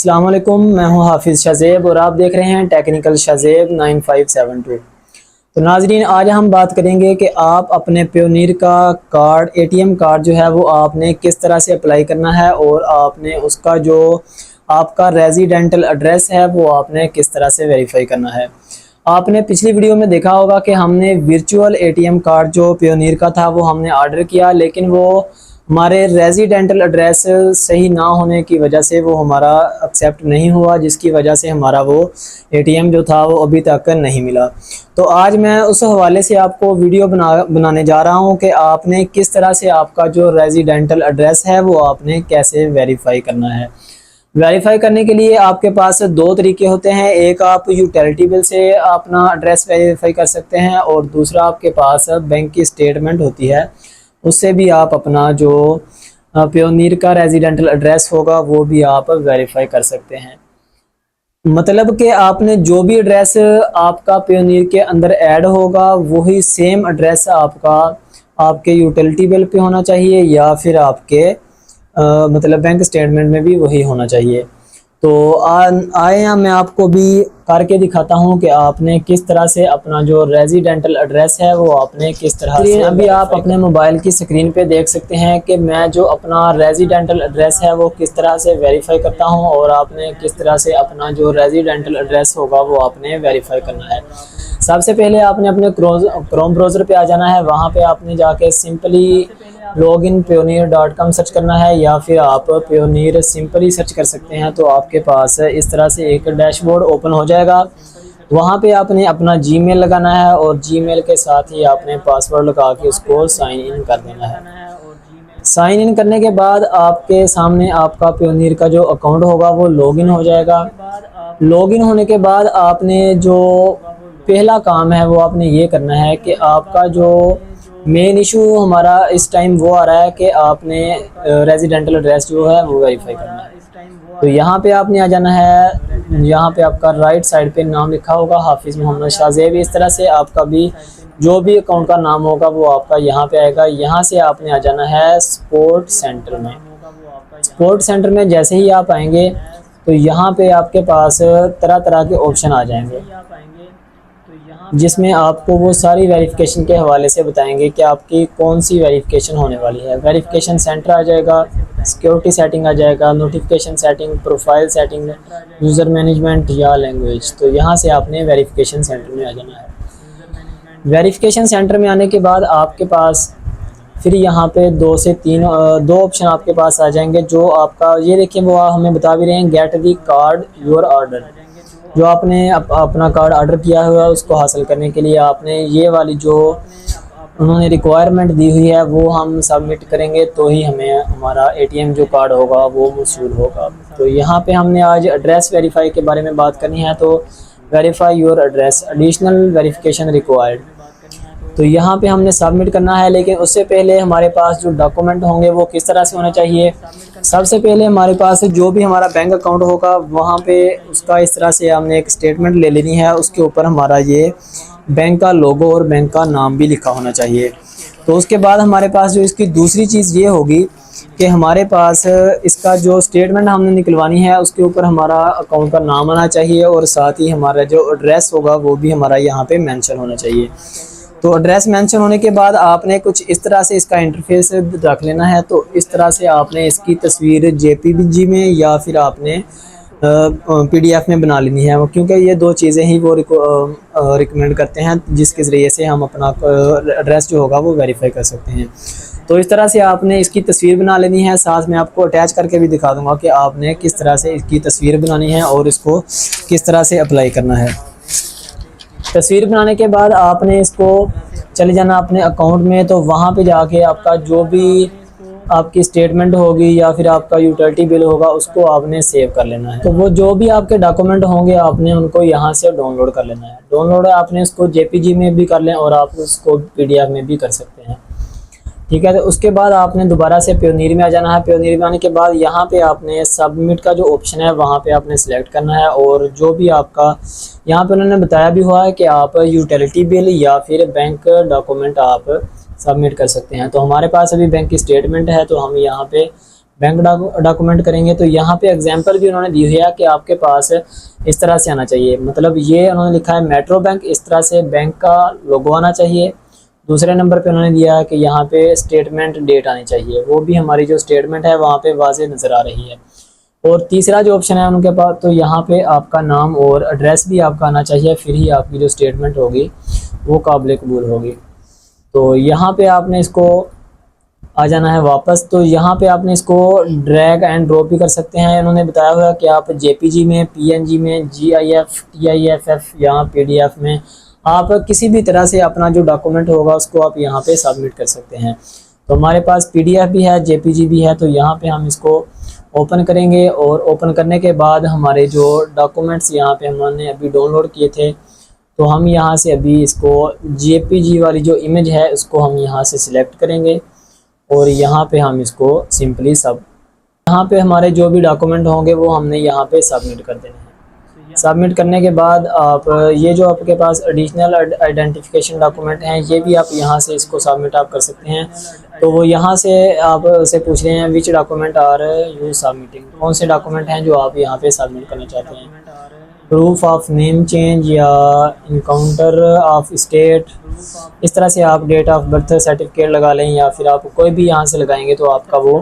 अस्सलाम वालेकुम, मैं हूं हाफिज़ शाज़ेब और आप देख रहे हैं टेक्निकल शाज़ेब 9572। तो नाजरीन, आज हम बात करेंगे कि आप अपने प्योनीर का कार्ड एटीएम कार्ड जो है वो आपने किस तरह से अप्लाई करना है और आपने उसका जो आपका रेजिडेंटल एड्रेस है वो आपने किस तरह से वेरीफाई करना है। आपने पिछली वीडियो में देखा होगा कि हमने वर्चुअल एटीएम कार्ड जो प्योनीर का था वो हमने ऑर्डर किया, लेकिन वो हमारे रेजिडेंटल एड्रेस सही ना होने की वजह से वो हमारा एक्सेप्ट नहीं हुआ, जिसकी वजह से हमारा वो एटीएम जो था वो अभी तक नहीं मिला। तो आज मैं उस हवाले से आपको वीडियो बनाने जा रहा हूँ कि आपने किस तरह से आपका जो रेजिडेंटल एड्रेस है वो आपने कैसे वेरीफाई करना है। वेरीफाई करने के लिए आपके पास दो तरीके होते हैं। एक, आप यूटिलिटी बिल से अपना एड्रेस वेरीफाई कर सकते हैं और दूसरा आपके पास बैंक की स्टेटमेंट होती है, उससे भी आप अपना जो प्योनीर का रेजिडेंटल एड्रेस होगा वो भी आप वेरीफाई कर सकते हैं। मतलब कि आपने जो भी एड्रेस आपका प्योनीर के अंदर ऐड होगा वही सेम एड्रेस आपका आपके यूटिलिटी बिल पे होना चाहिए या फिर आपके मतलब बैंक स्टेटमेंट में भी वही होना चाहिए। तो आए मैं आपको भी करके दिखाता हूँ कि आपने किस तरह से अपना जो रेजिडेंटल एड्रेस है वो आपने किस तरह से। अभी आप अपने मोबाइल की स्क्रीन पे देख सकते हैं कि मैं जो अपना रेजिडेंटल एड्रेस है वो किस तरह से वेरीफाई करता हूँ और आपने किस तरह से अपना जो रेजिडेंटल एड्रेस होगा वो आपने वेरीफाई करना है। सबसे पहले आपने अपने क्रोम ब्राउज़र पे आ जाना है। वहाँ पे आपने जाके सिंपली login.pioneer.com सर्च करना है या फिर आप प्योनीर सिंपली सर्च कर सकते हैं। तो आपके पास इस तरह से एक डैशबोर्ड ओपन हो जाएगा। वहाँ पे आपने अपना जीमेल लगाना है और जीमेल के साथ ही आपने पासवर्ड लगा के उसको साइन इन कर देना है। साइन इन करने के बाद आपके सामने आपका प्योनीर का जो अकाउंट होगा वो लॉगिन हो जाएगा। लॉगिन होने के बाद आपने जो पहला काम है वो आपने ये करना है कि आपका जो मेन इशू हमारा इस टाइम वो आ रहा है कि आपने रेजिडेंटल एड्रेस जो है वो वेरीफाई करना है। तो यहाँ पे आपने आ जाना है। यहाँ पे आपका राइट साइड पे नाम लिखा होगा हाफिज़ मोहम्मद शाज़ेब। इस तरह से आपका भी जो भी अकाउंट का नाम होगा वो आपका यहाँ पे आएगा। यहाँ से आपने आ जाना है सपोर्ट सेंटर में। सपोर्ट सेंटर में जैसे ही आप आएंगे तो यहाँ पे आपके पास तरह तरह के ऑप्शन आ जाएंगे, जिसमें आपको वो सारी वेरिफिकेशन के हवाले से बताएंगे कि आपकी कौन सी वेरिफिकेशन होने वाली है। वेरिफिकेशन सेंटर आ जाएगा, सिक्योरिटी सेटिंग आ जाएगा, notification setting, profile setting, user management या लैंग्वेज। तो यहाँ से आपने वेरिफिकेशन सेंटर में आ जाना है। वेरिफिकेशन सेंटर में आने के बाद आपके पास फिर यहाँ पे दो ऑप्शन आपके पास आ जाएंगे। जो आपका ये देखिए वो हमें बता भी रहे हैं, get the card your order. जो आपने अपना कार्ड ऑर्डर किया हुआ है उसको हासिल करने के लिए आपने ये वाली जो उन्होंने रिक्वायरमेंट दी हुई है वो हम सबमिट करेंगे तो ही हमें हमारा एटीएम जो कार्ड होगा वो मौसूल होगा। तो यहाँ पे हमने आज एड्रेस वेरीफाई के बारे में बात करनी है। तो verify your address, additional verification required. तो यहाँ पे हमने सबमिट करना है, लेकिन उससे पहले हमारे पास जो डॉक्यूमेंट होंगे वो किस तरह से होने चाहिए। सबसे पहले हमारे पास जो भी हमारा बैंक अकाउंट होगा वहाँ पे उसका इस तरह से हमने एक स्टेटमेंट ले लेनी है। उसके ऊपर हमारा ये बैंक का लोगो और बैंक का नाम भी लिखा होना चाहिए। तो उसके बाद हमारे पास जो इसकी दूसरी चीज़ ये होगी कि हमारे पास इसका जो स्टेटमेंट हमने निकलवानी है उसके ऊपर हमारा अकाउंट का नाम आना चाहिए और साथ ही हमारा जो एड्रेस होगा वो भी हमारा यहाँ पे मेंशन होना चाहिए। तो एड्रेस मेंशन होने के बाद आपने कुछ इस तरह से इसका इंटरफेस रख लेना है। तो इस तरह से आपने इसकी तस्वीर जेपीजी में या फिर आपने पीडीएफ में बना लेनी है, क्योंकि ये दो चीज़ें ही वो रिकमेंड करते हैं जिसके ज़रिए से हम अपना एड्रेस जो होगा वो वेरीफाई कर सकते हैं। तो इस तरह से आपने इसकी तस्वीर बना लेनी है। साथ में आपको अटैच करके भी दिखा दूँगा कि आपने किस तरह से इसकी तस्वीर बनानी है और इसको किस तरह से अप्लाई करना है। तस्वीर बनाने के बाद आपने इसको चले जाना अपने अकाउंट में। तो वहाँ पे जाके आपका जो भी आपकी स्टेटमेंट होगी या फिर आपका यूटिलिटी बिल होगा उसको आपने सेव कर लेना है। तो वो जो भी आपके डॉक्यूमेंट होंगे आपने उनको यहाँ से डाउनलोड कर लेना है। डाउनलोड आपने इसको जेपीजी में भी कर लें और आप उसको पीडीएफ में भी कर सकते हैं, ठीक है। तो उसके बाद आपने दोबारा से प्योनीर में आ जाना है। प्योनीर में आने के बाद यहाँ पे आपने सबमिट का जो ऑप्शन है वहाँ पे आपने सेलेक्ट करना है और जो भी आपका यहाँ पे उन्होंने बताया भी हुआ है कि आप यूटिलिटी बिल या फिर बैंक डॉक्यूमेंट आप सबमिट कर सकते हैं। तो हमारे पास अभी बैंक की स्टेटमेंट है तो हम यहाँ पे बैंक डॉक्यूमेंट करेंगे तो यहाँ पे एग्जांपल भी उन्होंने दी हुई है कि आपके पास इस तरह से आना चाहिए। मतलब ये उन्होंने लिखा है मेट्रो बैंक, इस तरह से बैंक का लोगो आना चाहिए। दूसरे नंबर पे उन्होंने दिया है कि यहाँ पे स्टेटमेंट डेट आनी चाहिए, वो भी हमारी जो स्टेटमेंट है वहाँ पे वाज़ेह नज़र आ रही है। और तीसरा जो ऑप्शन है उनके पास, तो यहाँ पे आपका नाम और एड्रेस भी आपका आना चाहिए, फिर ही आपकी जो स्टेटमेंट होगी वो काबिल कबूल होगी। तो यहाँ पे आपने इसको आ जाना है वापस। तो यहाँ पे आपने इसको ड्रैग एंड ड्रॉप भी कर सकते हैं। उन्होंने बताया हुआ है कि आप जेपीजी में, पीएनजी में, जीआईएफ, टीआईएफएफ या पीडीएफ में आप किसी भी तरह से अपना जो डॉक्यूमेंट होगा उसको आप यहाँ पे सबमिट कर सकते हैं। तो हमारे पास पीडीएफ भी है, जेपीजी भी है। तो यहाँ पे हम इसको ओपन करेंगे और ओपन करने के बाद हमारे जो डॉक्यूमेंट्स यहाँ पे हमने अभी डाउनलोड किए थे, तो हम यहाँ से अभी इसको जेपीजी वाली जो इमेज है उसको हम यहाँ से सिलेक्ट करेंगे और यहाँ पे हम इसको सिंपली यहाँ पे हमारे जो भी डॉक्यूमेंट होंगे वो हमने यहाँ पे सबमिट कर देने हैं। सबमिट करने के बाद आप ये जो आपके पास एडिशनल आइडेंटिफिकेशन डॉक्यूमेंट हैं ये भी आप यहाँ से इसको सबमिट आप कर सकते हैं। तो वो यहाँ से आप से पूछ रहे हैं विच डॉक्यूमेंट आर यू सबमिटिंग, कौन से डॉक्यूमेंट हैं जो आप यहाँ पे सबमिट करना चाहते हैं। प्रूफ ऑफ नेम चेंज या इनकाउंटर ऑफ स्टेट, इस तरह से आप डेट ऑफ बर्थ सर्टिफिकेट लगा लें या फिर आप कोई भी यहाँ से लगाएंगे तो आपका वो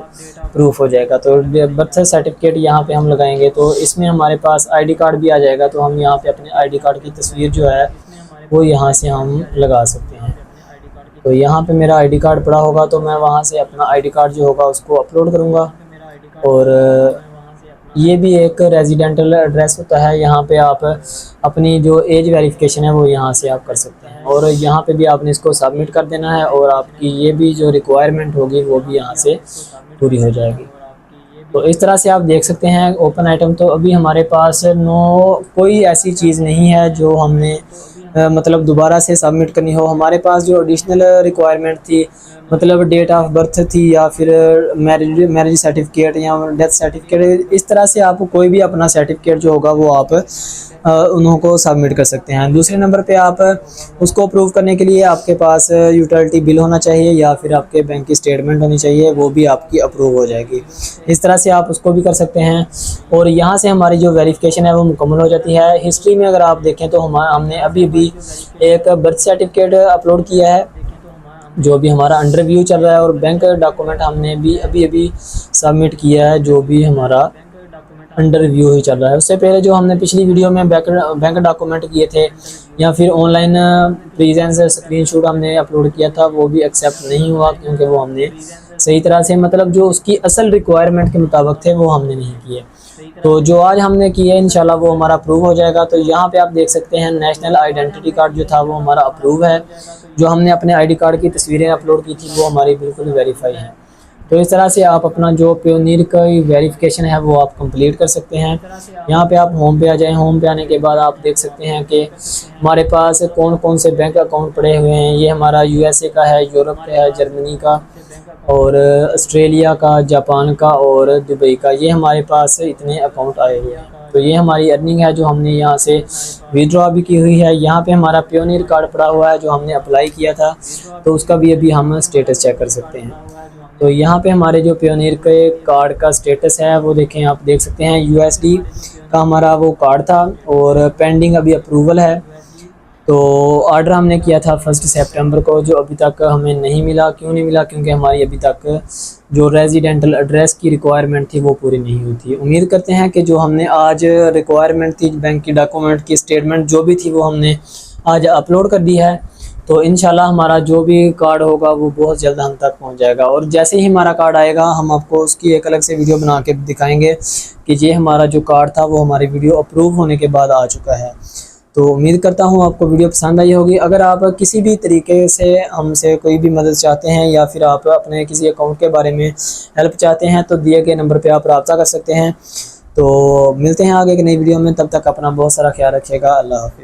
प्रूफ हो जाएगा। तो बर्थ सर्टिफिकेट यहाँ पे हम लगाएंगे तो इसमें हमारे पास आईडी कार्ड भी आ जाएगा। तो हम यहाँ पे अपने आईडी कार्ड की तस्वीर जो है वो यहाँ से हम लगा सकते हैं। तो यहाँ पे मेरा आईडी कार्ड पड़ा होगा तो मैं वहाँ से अपना आईडी कार्ड जो होगा उसको अपलोड करूँगा। और ये भी एक रेजिडेंटल एड्रेस होता है, यहाँ पे आप अपनी जो एज वेरिफिकेशन है वो यहाँ से आप कर सकते हैं और यहाँ पे भी आपने इसको सबमिट कर देना है और आपकी ये भी जो रिक्वायरमेंट होगी वो भी यहाँ से पूरी हो जाएगी। तो इस तरह से आप देख सकते हैं ओपन आइटम। तो अभी हमारे पास कोई ऐसी चीज़ नहीं है जो हमने मतलब दोबारा से सबमिट करनी हो। हमारे पास जो एडिशनल रिक्वायरमेंट थी, मतलब डेट ऑफ बर्थ थी या फिर मैरिज सर्टिफिकेट या डेथ सर्टिफिकेट, इस तरह से आप कोई भी अपना सर्टिफिकेट जो होगा वो आप उनको सबमिट कर सकते हैं। दूसरे नंबर पे आप उसको अप्रूव करने के लिए आपके पास यूटिलिटी बिल होना चाहिए या फिर आपके बैंक की स्टेटमेंट होनी चाहिए, वो भी आपकी अप्रूव हो जाएगी। इस तरह से आप उसको भी कर सकते हैं। और यहाँ से हमारी जो वेरिफिकेशन है वो मुकम्मल हो जाती है। हिस्ट्री में अगर आप देखें तो हमने अभी भी एक बर्थ सर्टिफिकेट अपलोड किया है जो भी हमारा अंडर व्यू चल रहा है और बैंक डॉक्यूमेंट हमने भी अभी सबमिट किया है जो भी हमारा अंडर व्यू ही चल रहा है। उससे पहले जो हमने पिछली वीडियो में बैंक डॉक्यूमेंट किए थे या फिर ऑनलाइन प्रेजेंस स्क्रीनशॉट हमने अपलोड किया था वो भी एक्सेप्ट नहीं हुआ क्योंकि वो हमने सही तरह से मतलब जो उसकी असल रिक्वायरमेंट के मुताबिक थे वो हमने नहीं किए। तो जो आज हमने किया इंशाल्लाह वो हमारा अप्रूव हो जाएगा। तो यहाँ पे आप देख सकते हैं नेशनल आइडेंटिटी कार्ड जो था वो हमारा अप्रूव है। जो हमने अपने आईडी कार्ड की तस्वीरें अपलोड की थी वो हमारी बिल्कुल वेरीफाई हैं। तो इस तरह से आप अपना जो प्योनियर का वेरिफिकेशन है वो आप कंप्लीट कर सकते हैं। यहाँ पे आप होम पे आ जाएं। होम पे आने के बाद आप देख सकते हैं कि हमारे पास कौन कौन से बैंक अकाउंट पड़े हुए हैं। ये हमारा यूएसए का है, यूरोप का है, जर्मनी का और ऑस्ट्रेलिया का, जापान का और दुबई का। ये हमारे पास इतने अकाउंट आए हुए हैं। तो ये हमारी अर्निंग है जो हमने यहाँ से विड्रॉ भी की हुई है। यहाँ पे हमारा प्योनियर कार्ड पड़ा हुआ है जो हमने अप्लाई किया था तो उसका भी अभी हम स्टेटस चेक कर सकते हैं। तो यहाँ पे हमारे जो प्योनियर के कार्ड का स्टेटस है वो देखें, आप देख सकते हैं यूएसडी का हमारा वो कार्ड था और पेंडिंग अभी अप्रूवल है। तो ऑर्डर हमने किया था 1 सितंबर को जो अभी तक हमें नहीं मिला। क्यों नहीं मिला? क्योंकि हमारी अभी तक जो रेजिडेंटल एड्रेस की रिक्वायरमेंट थी वो पूरी नहीं हुई थी। उम्मीद करते हैं कि जो हमने आज रिक्वायरमेंट थी बैंक की डॉक्यूमेंट की स्टेटमेंट जो भी थी वो हमने आज अपलोड कर दी है। तो इंशाल्लाह हमारा जो भी कार्ड होगा वो बहुत जल्द हम तक पहुंच जाएगा और जैसे ही हमारा कार्ड आएगा हम आपको उसकी एक अलग से वीडियो बना के दिखाएंगे कि ये हमारा जो कार्ड था वो हमारी वीडियो अप्रूव होने के बाद आ चुका है। तो उम्मीद करता हूँ आपको वीडियो पसंद आई होगी। अगर आप किसी भी तरीके से हमसे कोई भी मदद चाहते हैं या फिर आप अपने किसी अकाउंट के बारे में हेल्प चाहते हैं तो दिए गए नंबर पे आप रब्ता कर सकते हैं। तो मिलते हैं आगे की नई वीडियो में, तब तक अपना बहुत सारा ख्याल रखिएगा। अल्लाह हाफिज़।